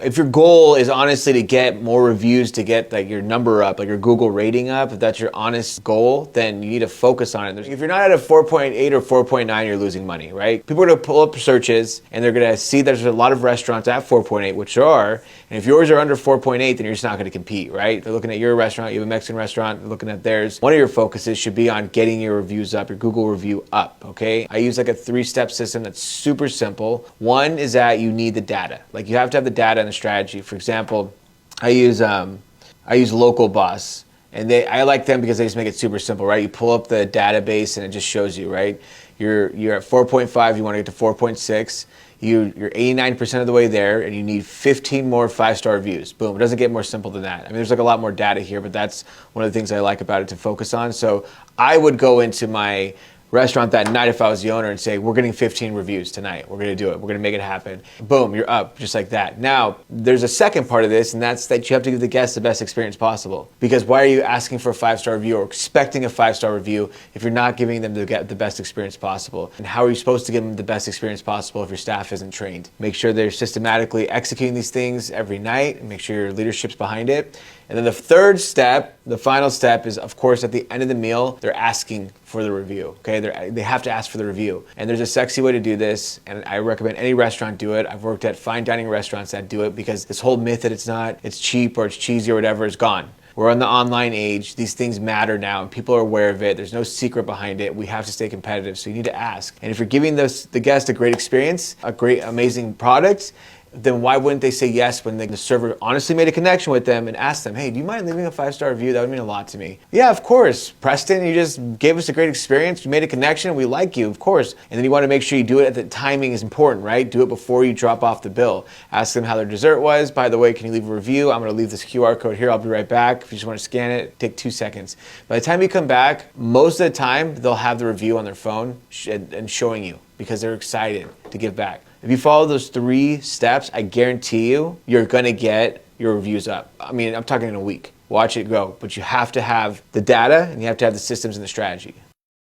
if your goal is honestly to get more reviews, to get like your number up, like your Google rating up, if that's your honest goal, then you need to focus on it. If you're not at a 4.8 or 4.9, you're losing money, right? People are gonna pull up searches and they're gonna see there's a lot of restaurants at 4.8, which there are, and if yours are under 4.8, then you're just not gonna compete, right? They're looking at your restaurant, you have a Mexican restaurant, they're looking at theirs. One of your focuses should be on getting your reviews up, your Google review up, okay? I use like a 3-step system that's super simple. One is that you need the data. Like you have to have the data and the strategy. For example, I use Local Boss, and I like them because they just make it super simple, right? You pull up the database and it just shows you, right? You're at 4.5, you want to get to 4.6. You're 89% of the way there, and you need 15 more 5-star reviews. Boom, it doesn't get more simple than that. I mean, there's like a lot more data here, but that's one of the things I like about it to focus on. So I would go into my restaurant that night if I was the owner and say, we're getting 15 reviews tonight. We're gonna do it. We're gonna make it happen. Boom, you're up just like that. Now, there's a second part of this, and that's that you have to give the guests the best experience possible. Because why are you asking for a 5-star review or expecting a 5-star review if you're not giving them the best experience possible? And how are you supposed to give them the best experience possible if your staff isn't trained? Make sure they're systematically executing these things every night, and make sure your leadership's behind it. And then the third step, the final step, is of course at the end of the meal, they're asking for the review, okay? They have to ask for the review. And there's a sexy way to do this, and I recommend any restaurant do it. I've worked at fine dining restaurants that do it because this whole myth that it's cheap or it's cheesy or whatever is gone. We're on the online age. These things matter now, and people are aware of it. There's no secret behind it. We have to stay competitive, so you need to ask. And if you're giving the guest a great experience, a great, amazing product, then why wouldn't they say yes when the server honestly made a connection with them and asked them, hey, do you mind leaving a 5-star review? That would mean a lot to me. Yeah, of course. Preston, you just gave us a great experience. You made a connection. We like you, of course. And then you want to make sure you do it at the timing is important, right? Do it before you drop off the bill. Ask them how their dessert was. By the way, can you leave a review? I'm going to leave this QR code here. I'll be right back. If you just want to scan it, take 2 seconds. By the time you come back, most of the time, they'll have the review on their phone and showing you because they're excited to give back. If you follow those 3 steps, I guarantee you're gonna get your reviews up. I mean, I'm talking in a week. Watch it go. But you have to have the data and you have to have the systems and the strategy.